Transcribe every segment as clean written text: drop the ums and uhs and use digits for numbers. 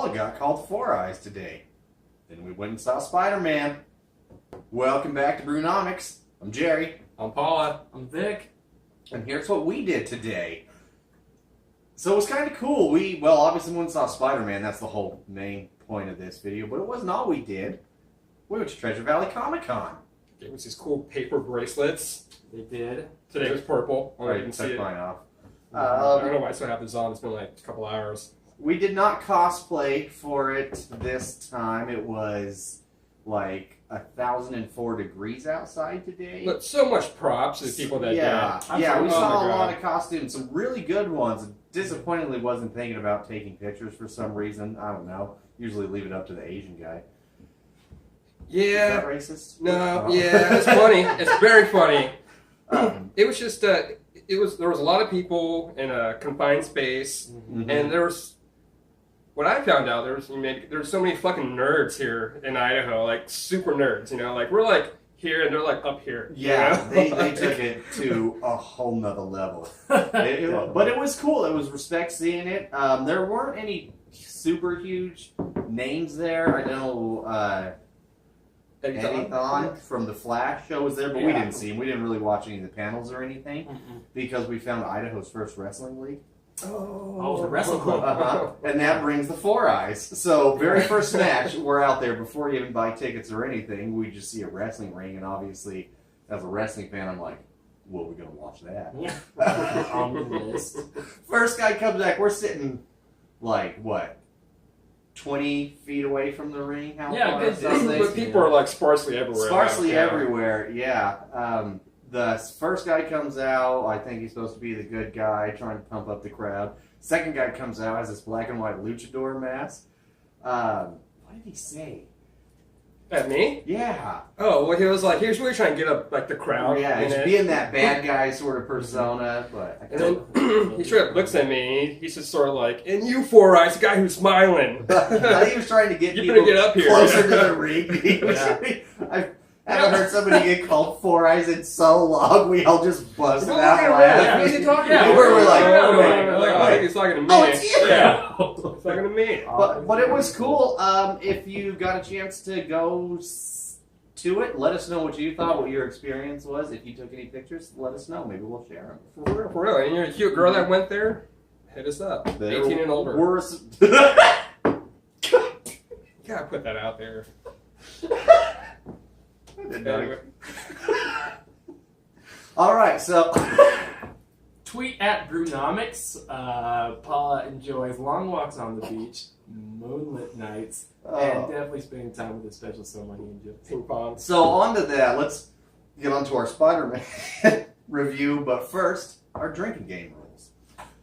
Phalla got called Four Eyes today. Then we went and saw Spider-Man. Welcome back to Brewnomics. I'm Jerry. I'm Paula. I'm Vic. And here's what we did today. So it was kind of cool. Well, obviously we went and saw Spider-Man. That's the whole main point of this video. But it wasn't all we did. We went to Treasure Valley Comic-Con. Gave us these cool paper bracelets. They did. Today was purple. All right, took mine off. I don't know why I still have this on. It's been like a couple hours. We did not cosplay for it this time. It was like 1,004 degrees outside today. But so much props to the people that we did. saw a lot of costumes, some really good ones. Disappointingly, wasn't thinking about taking pictures for some reason. I don't know. Usually leave it up to the Asian guy. Yeah. Is that racist? No. Yeah. It's funny. It's very funny. It was just there was a lot of people in a confined space, Mm-hmm. and there was. What I found out, there's so many fucking nerds here in Idaho, like super nerds, you know, like we're like here and they're like up here. Yeah, you know? they took it to a whole nother level. But it was cool. It was respect seeing it. There weren't any super huge names there. I know Eddie Thawne from the Flash show was there, but we didn't see him. We didn't really watch any of the panels or anything because we found Idaho's first wrestling league. Oh, the wrestling club. And that brings the Four Eyes. So, very first match, we're out there before you even buy tickets or anything. We just see a wrestling ring, and obviously, as a wrestling fan, I'm like, well, we're going to watch that. On the list. First guy comes back, we're sitting, like, what, 20 feet away from the ring? How Yeah, far? good Something? But people are like sparsely everywhere. Sparsely Yeah. everywhere, yeah. The first guy comes out, I think he's supposed to be the good guy, trying to pump up the crowd. Second guy comes out, has this black and white luchador mask. What did he say? At me? Yeah. Oh, well, he was like, here's where you're trying to get up like the crowd. Yeah, he's being that bad guy sort of persona, but I And then he straight up looks at me. He's just sort of like, and you Four Eyes, the guy who's smiling. I think he was trying to get You people better get up here. closer to the ring. I haven't heard somebody get called Four Eyes in so long. We all just busted out laughing. Who's he talking Yeah, to? we're like, I think he's talking to me. Oh, it's you! Yeah, he's talking to me. But it was cool. If you got a chance to go to it, let us know what you thought, what your experience was. If you took any pictures, let us know. Maybe we'll share them. For real. And you're a cute girl that went there, hit us up. 18 and older. You gotta put that out there. Anyway. All right, so Tweet at Brewnomics. Paula enjoys long walks on the beach, moonlit nights, and definitely spending time with his special someone he enjoys. Ping pong. So on to that. Let's get on to our Spider-Man review, but first, our drinking game rules.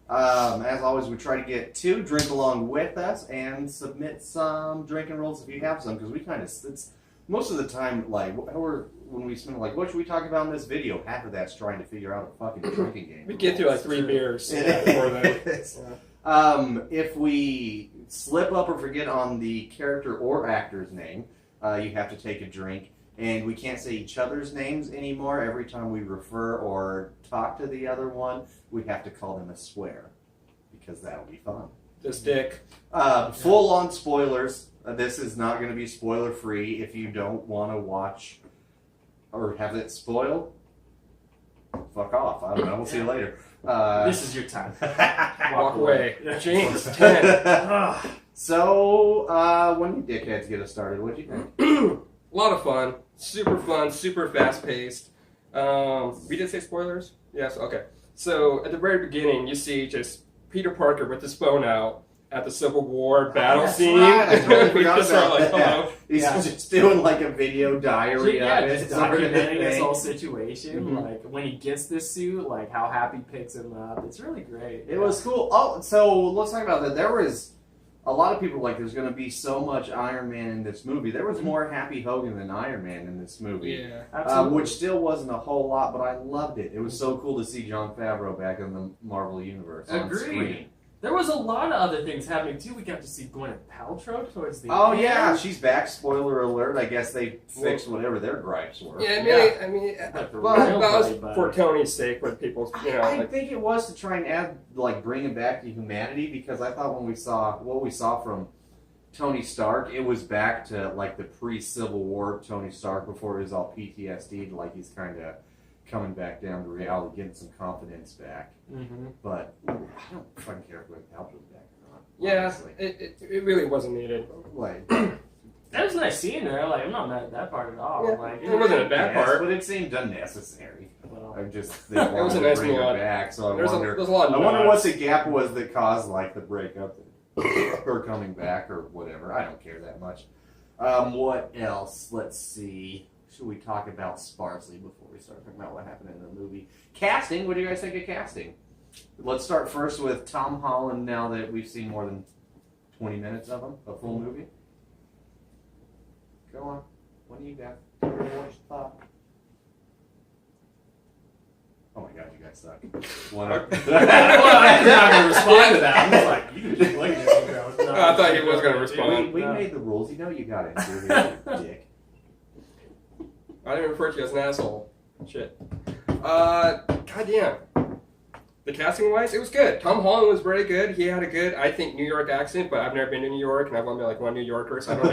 As always, we try to get 2, drink along with us, and submit some drinking rules if you have some, because we kind of, it's most of the time, like, when we spend, like, what should we talk about in this video? Half of that's trying to figure out a fucking drinking game. We get through like 3 beers before then. If we slip up or forget on the character or actor's name, you have to take a drink. And we can't say each other's names anymore. Every time we refer or talk to the other one, we have to call them a swear. Because that'll be fun. This dick. Full-on spoilers. This is not going to be spoiler-free. If you don't want to watch or have it spoiled, fuck off. I don't know. We'll see you later. This is your time. Walk away. James, 10. So, when you dickheads get us started, what'd you think? A lot of fun. Super fun. Super fast-paced. We did say spoilers? Yes, okay. So, at the very beginning, you see just Peter Parker with his phone out at the Civil War battle scene. Right. I totally forgot just start about like, that. hello. He's just doing like a video diary of it. Just documenting this thing. whole situation. Like, when he gets this suit, like, how happy picks him up. It's really great. It was cool. Oh, so let's talk about that. There was a lot of people like there's going to be so much Iron Man in this movie. There was more Happy Hogan than Iron Man in this movie. Yeah. Absolutely. Which still wasn't a whole lot, but I loved it. It was so cool to see Jon Favreau back in the Marvel Universe on Agreed. screen. There was a lot of other things happening too. We got to see Gwyneth Paltrow towards the Oh end. yeah, she's back. Spoiler alert. I guess they fixed whatever their gripes were. Yeah, I mean, Like the Well, real that was buddy, for Tony's sake, with people, you know. I Like, think it was to try and add, like, bring him back to humanity, because I thought when we saw what we saw from Tony Stark, it was back to like the pre-Civil War Tony Stark before it was all PTSD. Like he's kind of coming back down to reality, getting some confidence back. Mm-hmm. But I don't fucking care if we helped him back or not. Yeah, Honestly. it really wasn't needed. Like, That was a nice scene there. Like, I'm not mad at that part at all. Yeah. Like, It wasn't a bad yes, part. but it seemed unnecessary. Well, I just It they was wanted a to nice bring her nod. back, so I There's wonder. a lot of I wonder what nods. the gap was that caused like the breakup, her coming back or whatever. I don't care that much. What else? Let's see. Should we talk about sparsely before we start talking about what happened in the movie? Casting. What do you guys think of casting? Let's start first with Tom Holland. Now that we've seen more than 20 minutes of him, a full movie. Go on. What do you got? What's your thought? Oh my god, you guys suck. One up. well, I'm not going to respond to that. I'm just like, you can just look at this. I thought he was gonna respond. We made the rules. You know you got into here, you dick. I didn't refer to you as an asshole. Shit. Goddamn. The casting wise, it was good. Tom Holland was very good. He had a good, I think, New York accent, but I've never been to New York, and I've only met like one New Yorker, so I don't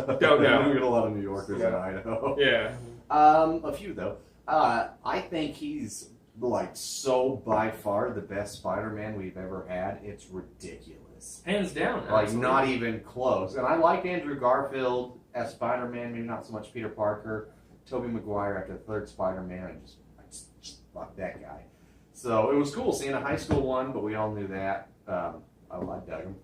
know. Don't know. We get a lot of New Yorkers in Yeah. Idaho. Yeah. A few though. I think he's like so by far the best Spider-Man we've ever had. It's ridiculous. Hands down. Like absolutely. not even close. And I like Andrew Garfield as Spider-Man, maybe not so much Peter Parker. Tobey Maguire after the third Spider-Man, I just love that guy. So it was cool seeing a high school one, but we all knew that. I dug him.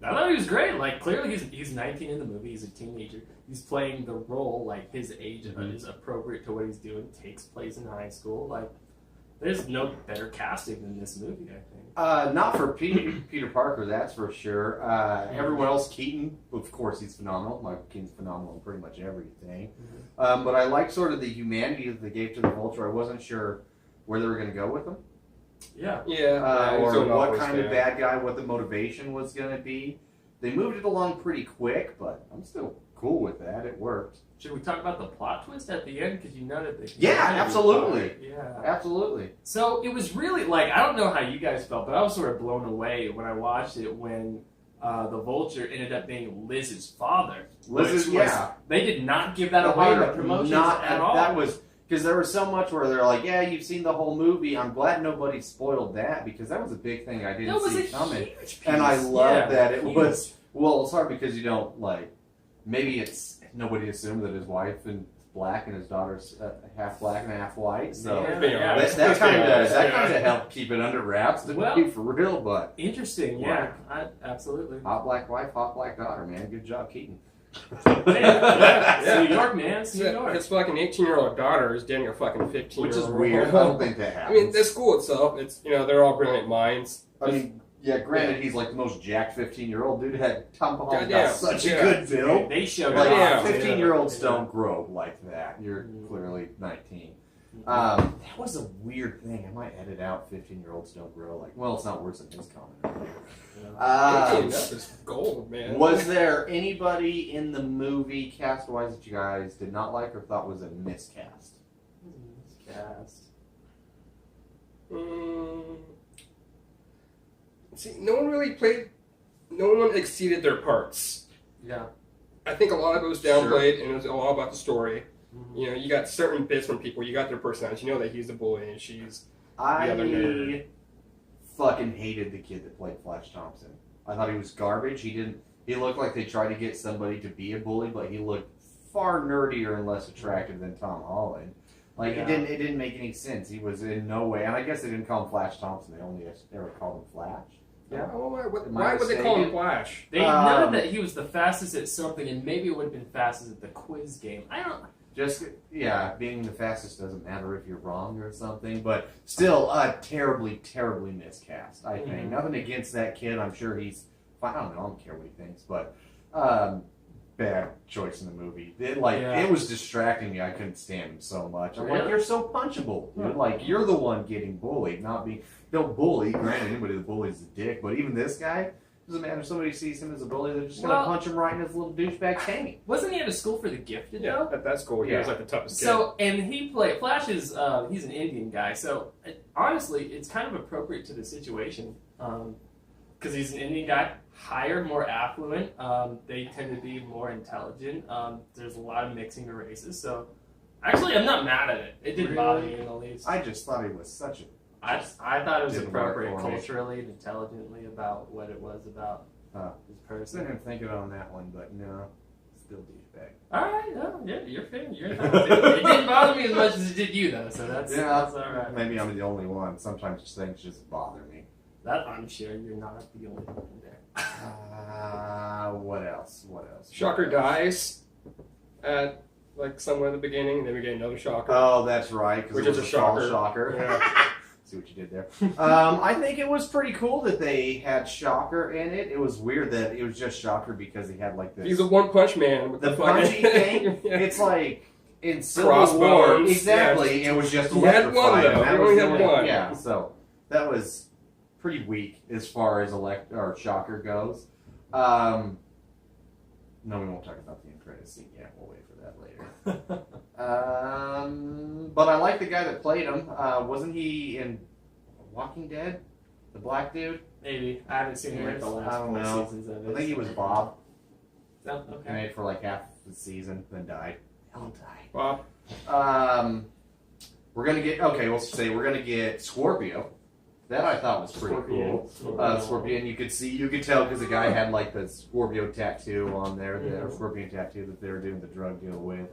I thought he was great. Like, clearly he's 19 in the movie. He's a teenager. He's playing the role, like, his age is appropriate to what he's doing. Takes place in high school. Like, there's no better casting than this movie, I think. Not for Peter Parker, that's for sure. Everyone else, Keaton, of course, he's phenomenal. Michael Keaton's phenomenal in pretty much everything. But I like sort of the humanity that they gave to the Vulture. I wasn't sure where they were going to go with him. Yeah. Yeah. Or what kind of bad guy, what the motivation was going to be. They moved it along pretty quick, but I'm still cool with that. It worked. Should we talk about the plot twist at the end? Because you know that the absolutely. Yeah. Absolutely. So it was really, like, I don't know how you guys felt, but I was sort of blown away when I watched it when the Vulture ended up being Liz's father. Liz's, which was- yeah. They did not give that away in the promotions at all. That was... Because there was so much where they're like, yeah, you've seen the whole movie. I'm glad nobody spoiled that because that was a big thing I didn't see coming. Huge piece. And I love that it huge. was... Well, it's hard because you don't, like... Maybe it's... Nobody assumed that his wife is black and his daughter's half black and half white. So Yeah. that kind of helped keep it under wraps, to Well, be for real, but... Interesting, yeah. Absolutely. Hot black wife, hot black daughter, man. Good job, Keaton. It's New York, man. It's New York. His fucking 18-year-old daughter is dating a fucking 15-year-old. Which is weird. I don't think that I happens. mean, the school itself, it's, they're all brilliant minds. I mean, yeah, granted, he's like the most jacked 15-year-old dude. Tom Holland Goddamn. got such Yeah. a good build. They showed Like, off. 15-year-olds don't grow like that. You're clearly 19. That was a weird thing. I might edit out 15-year-olds don't grow like... Well, it's not worse than his comment. That is gold, man. Was there anybody in the movie, cast-wise, that you guys did not like or thought was a miscast? Cast. See, no one exceeded their parts. Yeah. I think a lot of it was downplayed, and it was all about the story. Mm-hmm. You got certain bits from people. You got their personality. You know that he's the bully and she's the other I nerd. fucking hated the kid that played Flash Thompson. I thought he was garbage. He looked like they tried to get somebody to be a bully, but he looked far nerdier and less attractive than Tom Holland. Like it didn't make any sense. He was in no way, and I guess they didn't call him Flash Thompson. They only ever called him Flash. Yeah. Why I would they call him mistaken? Flash? They noted that he was the fastest at something, and maybe it would have been fastest at the quiz game. I don't. Just being the fastest doesn't matter if you're wrong or something, but still a terribly, terribly miscast. I think nothing against that kid. I'm sure he's fine. I don't care what he thinks, but bad choice in the movie. It was distracting me. I couldn't stand him so much. I'm like, you're so punchable, dude. Like you're the one getting bullied, not being. Don't bully. Granted, anybody that bullies is a dick, but even this guy. Doesn't matter if somebody sees him as a bully, they're just going to punch him right in his little douchebag tank. Wasn't he at a school for the gifted, Yeah, though? that's cool. He was like the toughest kid. So, and he played, Flash is, he's an Indian guy, so honestly, it's kind of appropriate to the situation. Because he's an Indian guy, higher, more affluent. They tend to be more intelligent. There's a lot of mixing of races, so actually, I'm not mad at it. It didn't bother me in the least. I just thought he was such a. I thought it was Didn't work appropriate for me. culturally and intelligently about what it was about his I person. didn't think on that one, but no, still douchebag. All right, no, yeah, you're fair. You're entitled to it. It didn't bother me as much as it did you, though. So that's all right. Maybe I'm the only one. Sometimes things just bother me. That I'm sure you're not the only one there. What else? Shocker dies at like somewhere in the beginning, and then we get another shocker. Oh, that's right. Which it is was a shocker. Shocker. Yeah. See what you did there. I think it was pretty cool that they had Shocker in it. It was weird that it was just Shocker because he had like this. He's a One Punch Man with the fucking- punchy thing. Yeah. It's like in Civil Crossbones. War. Exactly. Yeah. It was just He had electrifying. one, though. That He was only the had only- one. Yeah. So that was pretty weak as far as Shocker goes. No, we won't talk about the end credits scene yet. We'll wait for that later. But I like the guy that played him. Wasn't he in Walking Dead? The black dude? Maybe I haven't seen like the I last don't 4 know. seasons of it. I think he was Bob. Oh, He okay. made it for like half the season, then died. Hell died. Bob. We're gonna get we're gonna get Scorpio. That I thought was pretty cool. Scorpion, you could tell because the guy had like the Scorpio tattoo on there, the Scorpion tattoo that they were doing the drug deal with.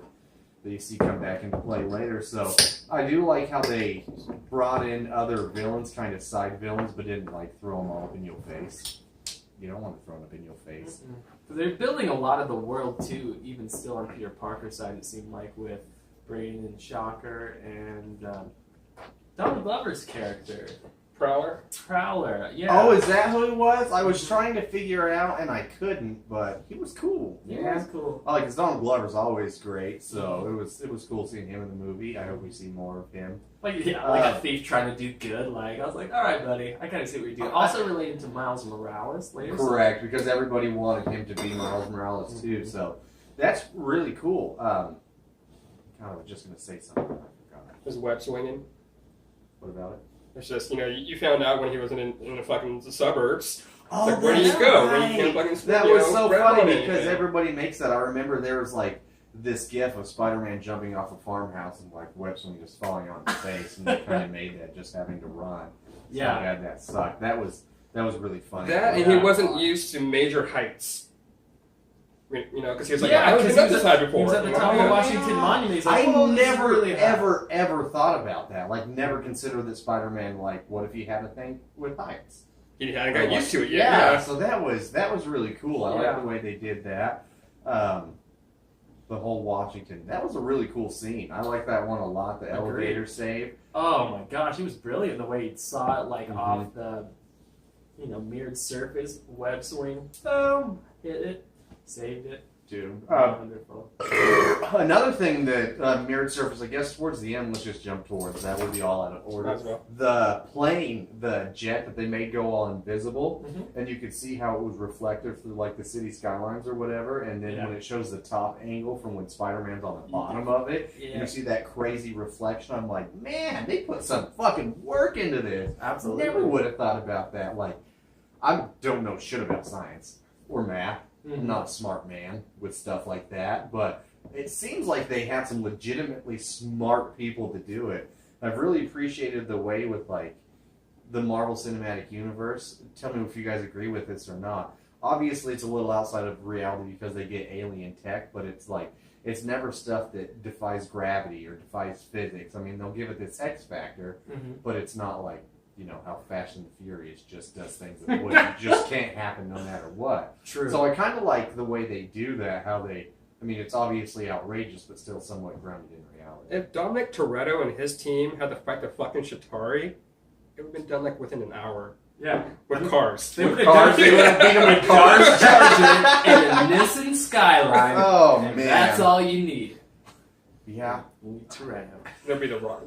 That you see come back into play later. So I do like how they brought in other villains, kind of side villains, but didn't like throw them all up in your face. You don't want to throw them up in your face. Because they're building a lot of the world too, even still on Peter Parker's side. It seemed like with Brain and Shocker and Donald Glover's character. Prowler, yeah. Oh, is that who it was? I was trying to figure it out and I couldn't, but he was cool. Yeah, that's cool. I like because Donald Glover's always great, so it was cool seeing him in the movie. I hope we see more of him. Like a thief trying to do good. Like I was like, all right, buddy, I kind of see what you're doing. Also related to Miles Morales later. Correct, because everybody wanted him to be Miles Morales too, so that's really cool. God, I was just gonna say something, I forgot. His web swinging. What about it? It's just, you found out when he was in the fucking suburbs. Oh, Like, where do you go? When you can't fucking That you was know, so grab funny on because anything. everybody makes that. I remember there was like this gif of Spider-Man jumping off a farmhouse and like web swing just falling on his face, and they kind of made that just having to run. So Yeah. bad that sucked. That was really funny. That, and he wasn't used to major heights. Because he was like, Yeah, I 'cause haven't he been was this at- high before. He was at the you know? top of Yeah. Washington Monument. He's like, I "Whoa, this is never, really high." ever thought about that. Like, never considered that Spider-Man. Like, what if he had a thing with heights? He hadn't got used to it yet. Yeah. Yeah. So that was really cool. I Yeah. like the way they did that. The whole Washington. That was a really cool scene. I like that one a lot. The elevator save. Oh my gosh, he was brilliant the way he saw it, like Mhm. off the, mirrored surface, web swing, boom, hit it, saved it. Dude. Wonderful. Another thing that mirrored surface, I guess towards the end, let's just jump towards that. Would be all out of order. Might as well. The plane, the jet that they made go all invisible, Mhm. and you could see how it was reflected through like the city skylines or whatever. And then Yeah. when it shows the top angle from when Spider-Man's on the bottom of it, and Yeah, you see that crazy reflection. I'm like, man, they put some fucking work into this. absolutely. Never would have thought about that. Like, I don't know shit about science or math. Mhm. I'm not a smart man with stuff like that, but it seems like they had some legitimately smart people to do it. I've really appreciated the way with like the Marvel Cinematic Universe. Tell me if you guys agree with this or not. Obviously, it's a little outside of reality because they get alien tech, but it's like it's never stuff that defies gravity or defies physics. I mean, they'll give it this X factor, Mhm. but it's not like how Fast and the Furious just does things that would just can't happen no matter what. True. So I kind of like the way they do that, how they, I mean, it's obviously outrageous, but still somewhat grounded in reality. If Dominic Toretto and his team had to fight the fucking Chitauri, it would have been done like within an hour. yeah. With cars. They would have Cars, they would have beat them with cars. charged in a Nissan Skyline. Oh, and man. that's all you need. Yeah. You need Toretto. There'll be the Rock.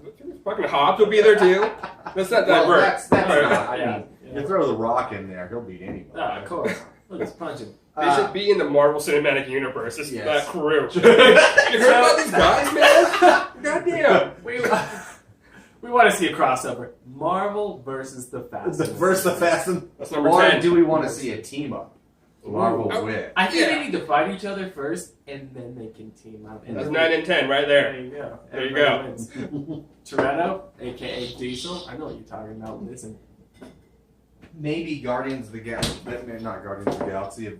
Fucking Hobbs will be there too. That's not that Well, bird. that's All right. not, I Yeah. mean, you throw the Rock in there, he'll beat anybody. Oh, of course. Look, it's punching. They should be in the Marvel Cinematic Universe. It's Yes. that crew. You heard about these guys, man? Goddamn. We want to see a crossover. Marvel versus the Fast. the first, the Fast and That's number or 10. do we want to see a team up? Marvel Oh, Wit. I think Yeah. they need to fight each other first, and then they can team up. And That's then 9 and 10 right there. There you go. There you Everybody go. wins. Toretto, aka Diesel. I know what you're talking about. Listen. Maybe Guardians of the Galaxy, not Guardians of the Galaxy,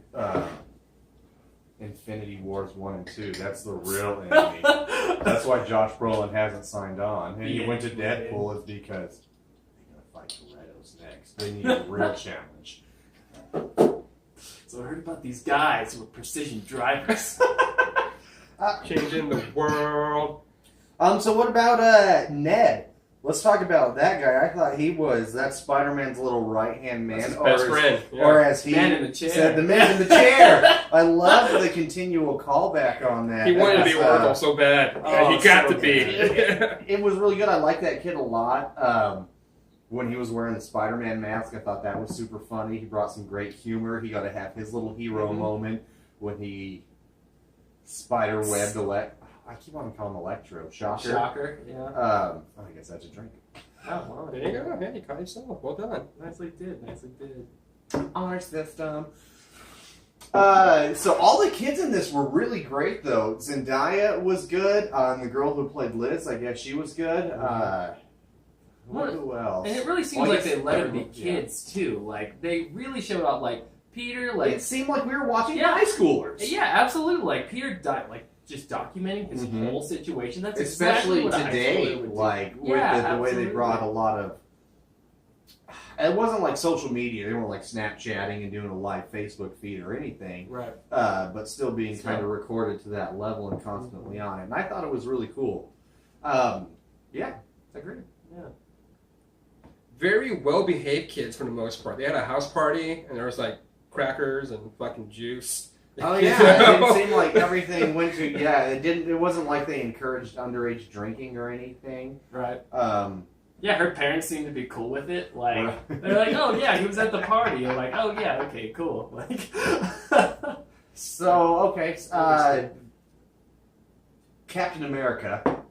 Infinity Wars 1 and 2. That's the real enemy. That's why Josh Brolin hasn't signed on. And he went to Deadpool is because they're going to fight Toretto's next. They need a real challenge. So I heard about these guys who are precision drivers. Changing the world. So what about Ned? Let's talk about that guy. I thought he was that Spider-Man's little right-hand man, That's his best friend. Yeah. or as he Man in the chair. said, the man in the chair. I love the continual callback on that. He wanted to be That was, Oracle so bad. Oh, he got so to be. It was really good. I like that kid a lot. When he was wearing the Spider-Man mask, I thought that was super funny. He brought some great humor. He got to have his little hero moment when he spider-webbed I keep on calling him Electro. Shocker, yeah. I guess that's a drink. Oh, well, There you go. Yeah, you caught yourself. Well done. nicely did. Honor system. So all the kids in this were really great, though. Zendaya was good. And the girl who played Liz, I guess she was good. Who else? And it really seems Well, I like guess they let them be everyone- kids, too. Like, they really showed out, like, Peter, It like... seemed like we were watching Yeah. high schoolers. Yeah, absolutely. Like, Peter died, like, just documenting his Mhm. whole situation. That's Especially exactly what a high today, schooler would do. like Yeah, with the way they absolutely. brought a lot of. It wasn't like social media; they weren't like Snapchatting and doing a live Facebook feed or anything. Right. But still being Still. kind of recorded to that level and constantly on it. And I thought it was really cool. Yeah, agreed. Yeah. Very well-behaved kids for the most part. They had a house party, and there was like crackers and fucking juice. Oh You yeah, it know? didn't seem like everything went to. Yeah, it didn't. It wasn't like they encouraged underage drinking or anything. Right. Um, Yeah, her parents seemed to be cool with it. Like, Right. they're like, oh, yeah, he was at the party. You're like, oh, yeah, okay, cool. Like, So okay, Captain America,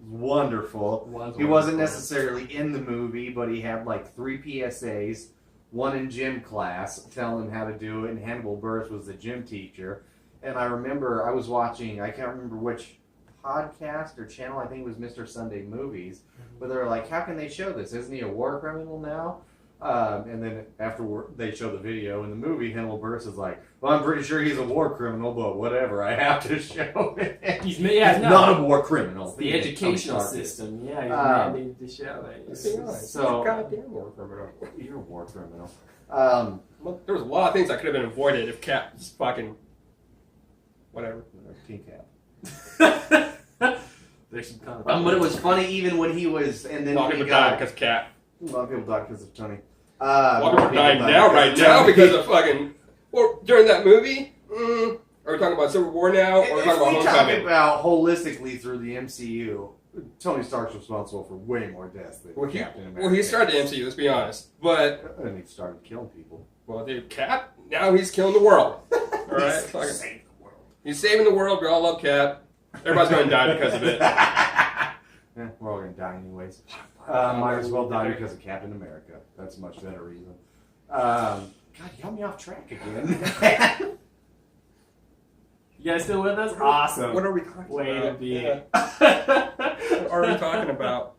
wonderful. He wasn't necessarily in the movie, but he had like 3 PSAs, one in gym class, telling him how to do it, and Hannibal Buress was the gym teacher. And I remember I was watching, I can't remember which podcast or channel, I think it was Mr. Sunday Movies, but they were like, how can they show this? Isn't he a war criminal now? And then after they show the video in the movie, Hannibal Buress is like, well, I'm pretty sure he's a war criminal, but whatever, I have to show it. He's not a war criminal. the educational system. Yeah, he's mandated to show it. Let's be honest. So- Goddamn war criminal. You're a war criminal. Well, there was a lot of things that could have been avoided if Cap just fucking whatever. Team Cap. There's some kind But it was funny even when he was, and then A lot of when he people died got, because of Cap. a lot of people died because of Tony. A lot of people are dying now, right now, because of fucking. Well, during that movie, are we talking about Civil War now, or are we If talking we about talk Homecoming? about holistically through the MCU, Tony Stark's responsible for way more deaths than Well, Captain America. Well, he started the MCU. Let's be honest, but And he started killing people. well, dude, Cap now he's killing the world. All right, He's Fucking- saved the world. he's saving the world. We all love Cap. Everybody's going to die because of it. Yeah, we're all gonna die anyways. Might as well die because of Captain America. That's a much better reason. God, you got me off track again. You guys still with us? Awesome. What are we talking Way to about? be. Yeah. What are we talking about?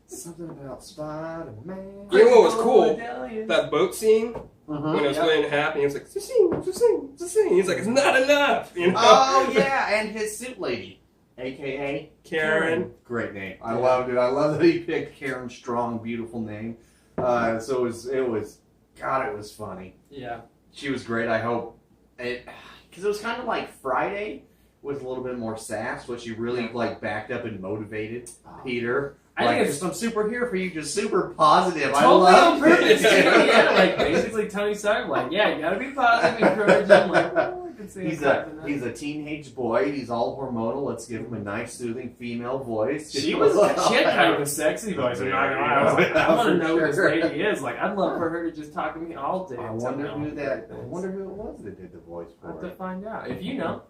Something about Spider-Man. You know what was cool? Medallion. That boat scene when it was going to happen. He was like, "It's a scene, it's a scene, it's a scene." He's like, "It's not enough." You know? Oh yeah, and his suit lady, aka Karen. Great name. I loved it. I love that he picked Karen Strong, beautiful name. So it was, God, it was funny. Yeah. She was great. I hope it, because it was kind of like Friday with a little bit more sass, but she really like backed up and motivated Peter. I Like, think it's I'm super here for you, just super positive. I totally love on purpose. it. Yeah, like basically Tony Stark, like, yeah, you gotta be positive, encourage him. Like, oh, I can see He's him a teenage boy. He's all hormonal. Let's give him a nice, soothing female voice. She had kind of a sexy voice. I'm not gonna lie. I was like, I want to know who this lady is. Like, I'd love for her to just talk to me all day. I and tell wonder me all who the that. great I things. wonder who it was that did the voice I have for to it. find out. If you know,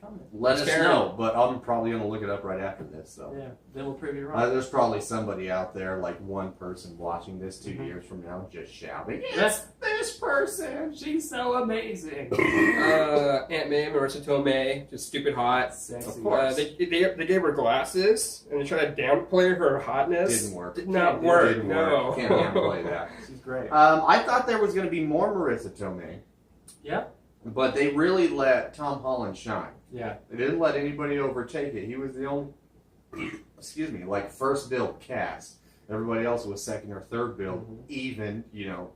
comment. Let us Scary. know, but I'm probably going to look it up right after this. So Yeah, then we'll prove you wrong. there's probably somebody out there, like one person watching this 2 years from now, just shouting, "It's this person! She's so amazing. Aunt May, Marissa Tomei, just stupid hot. Sexy. Of course. They gave her glasses and they tried to downplay her hotness. Didn't work. Did not work. Didn't No. work. Can't downplay that. She's great. I thought there was going to be more Marissa Tomei. Yeah. But they really let Tom Holland shine. Yeah. They didn't let anybody overtake it. He was the only, first build cast. Everybody else was second or third build. Even,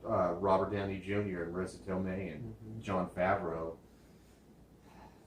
Robert Downey Jr. and Marissa Tomei and Jon Favreau.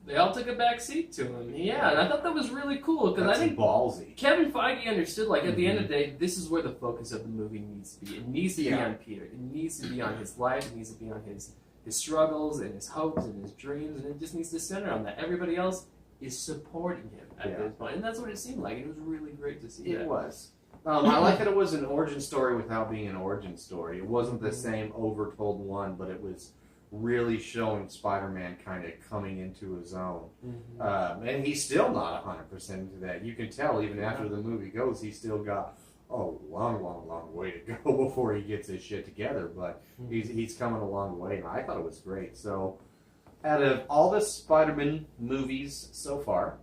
They all took a back seat to him. Yeah, and I thought that was really cool because I think ballsy. Kevin Feige understood, like, at the end of the day, this is where the focus of the movie needs to be. It needs to be on Peter. It needs to be on his life. It needs to be on his struggles and his hopes and his dreams, and it just needs to center on that. Everybody else is supporting him at this point, and that's what it seemed like. It was really great to see that. It was. I like that it was an origin story without being an origin story. It wasn't the same overtold one, but it was really showing Spider-Man kind of coming into his own. And he's still not 100% into that. You can tell even after the movie goes, he's still got a long way to go before he gets his shit together. But he's coming a long way, and I thought it was great. So, out of all the Spider-Man movies so far,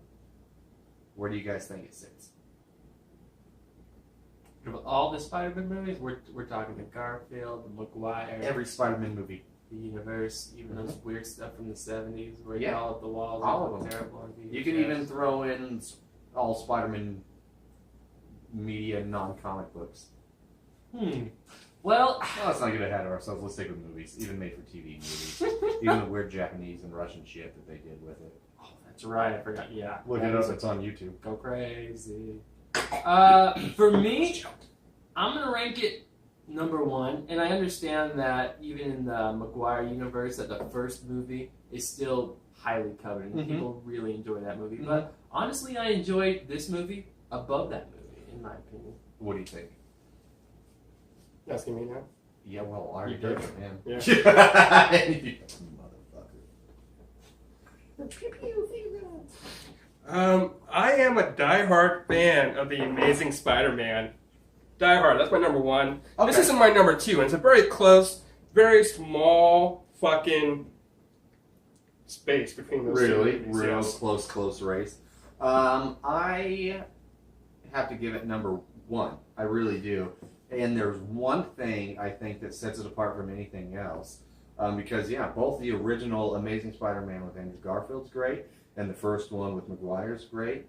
where do you guys think it sits? Of all the Spider-Man movies, we're talking the Garfield, the Maguire, Every Spider-Man movie. the universe, even those weird stuff from the 70s where you Yeah. call up the walls. All and of them. terrible on VHS. You can even throw in all Spider-Man media, non-comic books. Well, Let's not get ahead of ourselves. Let's stick with movies, even made-for-TV movies. Even the weird Japanese and Russian shit that they did with it. oh, that's right. I forgot. Yeah. Look it up. It's on YouTube. Go crazy. For me, I'm gonna rank it number one, and I understand that even in the Maguire universe, that the first movie is still highly coveted, and people really enjoy that movie. But honestly, I enjoyed this movie above that movie, in my opinion. What do you think? Asking me now? Yeah, well, I already You did did. it, man. Yeah. Motherfucker. I am a diehard fan of the Amazing Spider-Man. Diehard, that's my number one. Okay. This isn't my number two, and it's a very close, very small fucking space between those two Really? movies, Real yes. close race. I have to give it number one. I really do. And there's one thing I think that sets it apart from anything else. Because, both the original Amazing Spider-Man with Andrew Garfield's great, and the first one with Maguire's great.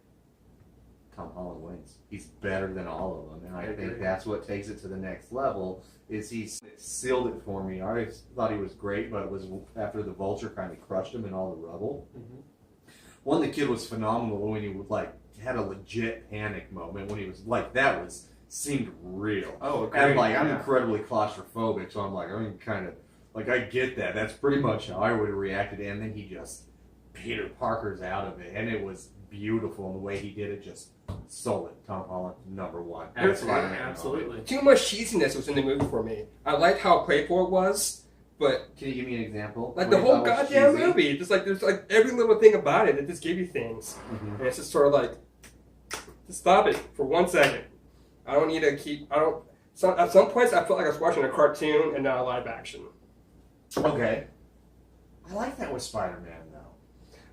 Tom Holland wins. He's better than all of them, and I think that's what takes it to the next level. Is he sealed it for me? I always thought he was great, but it was after the Vulture kind of crushed him in all the rubble. One, the kid was phenomenal when he had a legit panic moment when he was seemed real. Oh, And I'm incredibly claustrophobic, so I'm kind of I get that. That's pretty much how I would have reacted. And then Peter Parker's out of it, and it was beautiful. And the way he did it just sold it. Tom Holland, number one. Absolutely. Too much cheesiness was in the movie for me. I liked how playful it was, but Can you give me an example? like What the you whole thought was goddamn cheesy? movie, just there's every little thing about it. It just gave you things, and it's just sort of just stop it for 1 second. I don't need to keep. At some points, I felt like I was watching a cartoon and not a live action. Okay. I like that with Spider-Man, though.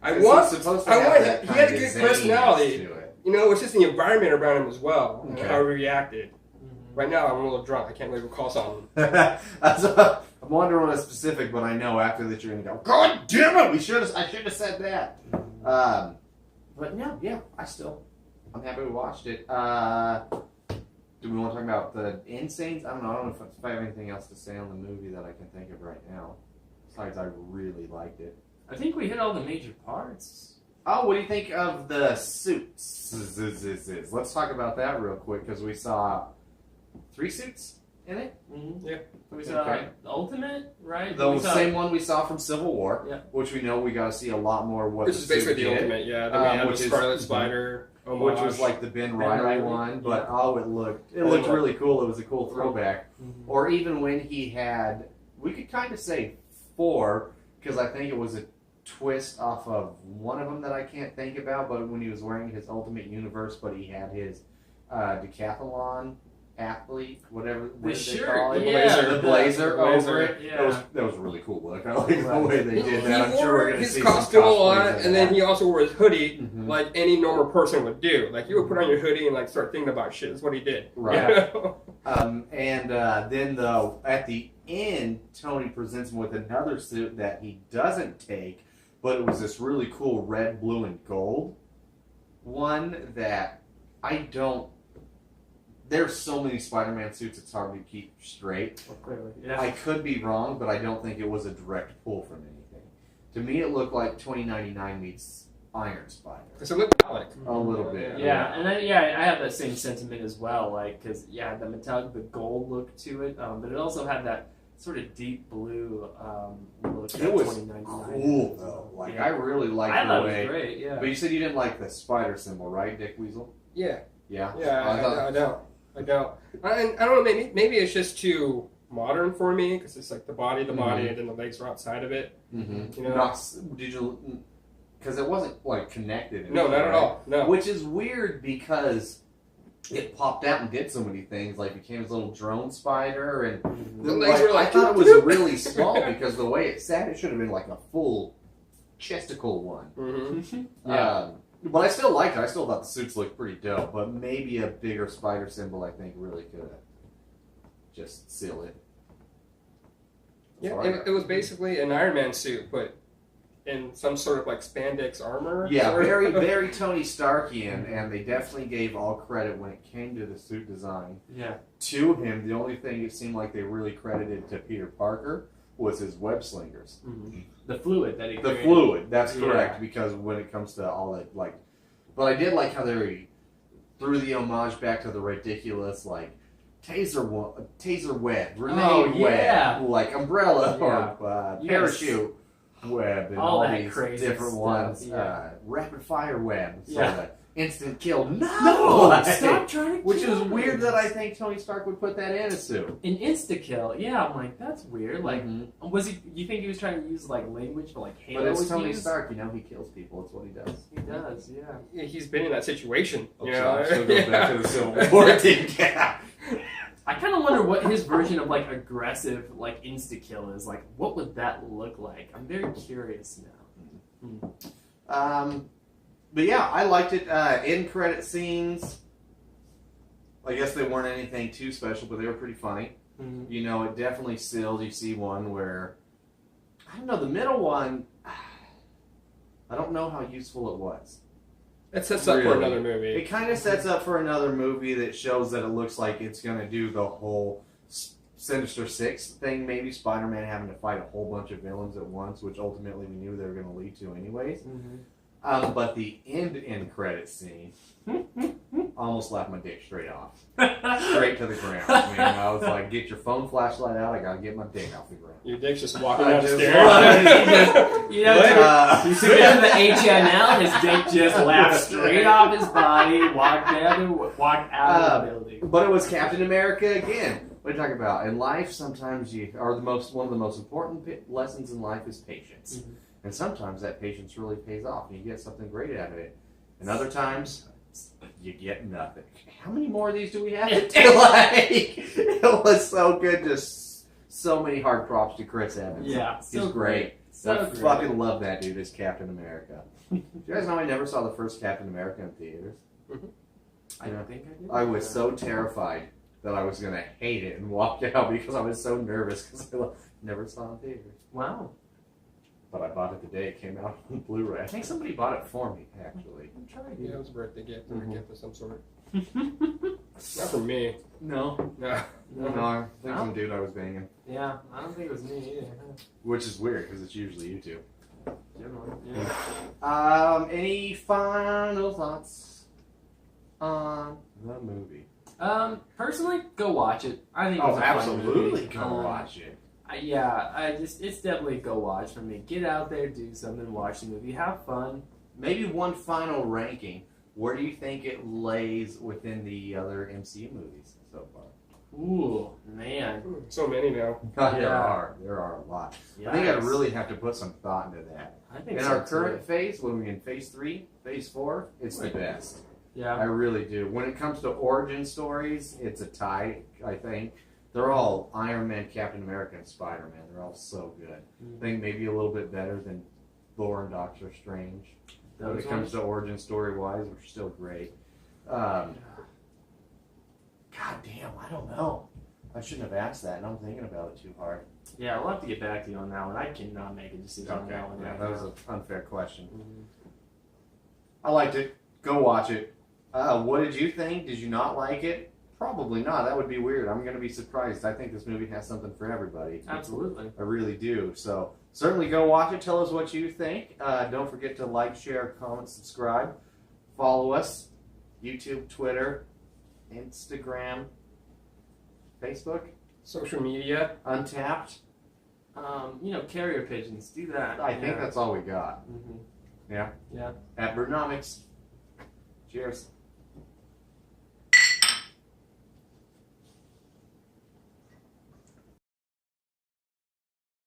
He had that a kind of good zaniness personality. to it. It's just the environment around him as well, and Okay. how he reacted. Right now, I'm a little drunk. I can't really recall something. I'm wondering on a specific, but I know after that you're gonna go, God damn it! I should have said that. But no, I'm happy we watched it. Do we want to talk about the Insanes? I don't know if I have anything else to say on the movie that I can think of right now. Besides, I really liked it. I think we hit all the major parts. Oh, what do you think of the suits? Let's talk about that real quick, because we saw 3 suits in it. Yeah. We saw Okay. the Ultimate, right? The same one we saw from Civil War, which we know we got to see a lot more of what This the is basically suit the did, ultimate, yeah. Then we had the which is- Scarlet Spider, homage. which was like the Ben Reilly one, but it looked really cool. It was a cool throwback. Or even when he had, we could kind of say 4, because I think it was a twist off of one of them that I can't think about, but when he was wearing his Ultimate Universe, but he had his decathlon athlete, whatever The they shirt, call it, yeah, the blazer over it. yeah. That was a really cool look. I like the way they did that. I'm He sure wore we're going to his see costume a some lot, cosplays of and then that. he also wore his hoodie Mhm. like any normal person would do. Like, you would put on your hoodie and like start thinking about shit. That's what he did. Right. You know? And then at the end, Tony presents him with another suit that he doesn't take, but it was this really cool red, blue, and gold one that I don't. There's so many Spider-Man suits, it's hard to keep straight. Well, clearly, yeah. I could be wrong, but I don't think it was a direct pull from anything. To me, it looked like 2099 meets Iron Spider. It's a little metallic. A little bit. Yeah, and I have that same sentiment as well. Like, because the metallic, the gold look to it, but it also had that sort of deep blue look. It was 2099. cool, though. Like, Yeah. I really liked I the thought way. it was great. Yeah. But you said you didn't like the spider symbol, right, Dick Weasel? Yeah. Yeah. Yeah, I thought- I don't. I don't know, maybe it's just too modern for me, because it's like the body, Mhm. and then the legs are outside of it. Mm-hmm. You know? Did you? Because it wasn't like connected. No, not at all. No. Which is weird because it popped out and did so many things. Like became his little drone spider, and The legs were like, I thought it was really small because the way it sat, it should have been like a full chesticle one. Mm-hmm. Yeah. But I still liked it. I still thought the suits looked pretty dope. But maybe a bigger spider symbol, I think, really could have just seal it. Yeah, Sorry. it was basically an Iron Man suit, but in some sort of like spandex armor. Yeah, very, very Tony Starkian, and they definitely gave all credit when it came to the suit design Yeah. to him. The only thing it seemed like they really credited to Peter Parker was his web slingers. Mm-hmm. The fluid that he The created. fluid, that's Yeah. correct, because when it comes to all that, like, but I did like how they threw the homage back to the ridiculous, like, taser web, grenade yeah. web, like umbrella Yeah. or Yes. parachute web, and All all that these crazy different stuff, ones. yeah. Rapid fire web, so Yeah. that instant kill. No! Like, Stop trying to which kill is weird us. that I think Tony Stark would put that in a suit. An insta-kill. Yeah, I'm like, that's weird. Like, Mhm. was he? You think he was trying to use like language for like Halo? But it's would Tony use? Stark, he kills people. That's what he does. He does, yeah. Yeah, he's been in that situation. You So know? I'm still going back to the Civil War thing. Yeah. I kind of wonder what his version of like aggressive like insta-kill is. Like, what would that look like? I'm very curious now. But yeah, I liked it. End credit scenes. I guess they weren't anything too special, but they were pretty funny. Mm-hmm. You know, it definitely still. You see one where I don't know the middle one. I don't know how useful it was. It sets up for Really? another movie. It kind of sets up for another movie that shows that it looks like it's going to do the whole Sinister Six thing, maybe Spider-Man having to fight a whole bunch of villains at once, which ultimately we knew they were going to lead to anyways. Mm-hmm. But the end credit scene almost laughed my dick straight off. Straight to the ground, man. I was like, get your phone flashlight out, I gotta get my dick off the ground. Your dick's just walking I down the just stairs. You know, to get to the HNL, his dick just laughed straight off his body, walked out of the building. But it was Captain America again. What are you talking about? In life, sometimes one of the most important lessons in life is patience. Mhm. And sometimes that patience really pays off and you get something great out of it. And other times, you get nothing. How many more of these do we have to do? Like, it was so good. Just so many hard props to Chris Evans. Yeah, He's so great. So I great. fucking love that dude as Captain America. Do you guys know I never saw the first Captain America in theaters? I don't think I did. I was so terrified that I was going to hate it and walk out because I was so nervous because I never saw it in theaters. Wow. But I bought it the day it came out on Blu-ray. I think somebody bought it for me, actually. I'm trying. Yeah, it was a birthday gift or Mhm. a gift of some sort. Not for me. No. No. No, I think some dude I was banging. Yeah, I don't think it was me either. Which is weird because it's usually you two. Generally, yeah. Any final thoughts on the movie? Personally, go watch it. I think it was a fun movie. Go watch it. It's definitely a go watch for me. Get out there, do something, watch the movie, have fun. Maybe one final ranking. Where do you think it lays within the other MCU movies so far? Ooh, man. So many now. There are a lot. I think I Yikes. really have to put some thought into that. I think In so our current too. phase, when we're in phase 3, phase 4, it's the best. I Yeah. really do. When it comes to origin stories, it's a tie, I think. They're all Iron Man, Captain America, and Spider-Man. They're all so good. I think maybe a little bit better than Thor and Doctor Strange. When Those it comes ones? to origin story-wise, which are still great. God damn, I don't know. I shouldn't have asked that, and I'm thinking about it too hard. Yeah, we'll have to get back to you on that one. I cannot make a decision on that one. Yeah, right that was now. an unfair question. Mhm. I liked it. Go watch it. What did you think? Did you not like it? Probably not. That would be weird. I'm going to be surprised. I think this movie has something for everybody. Absolutely. I really do. So certainly go watch it. Tell us what you think. Don't forget to like, share, comment, subscribe. Follow us. YouTube, Twitter, Instagram, Facebook, Social media. Untapped. Carrier pigeons. Do that. I think that's all we got. Mhm. Yeah. Yeah. At Brunomics. Cheers.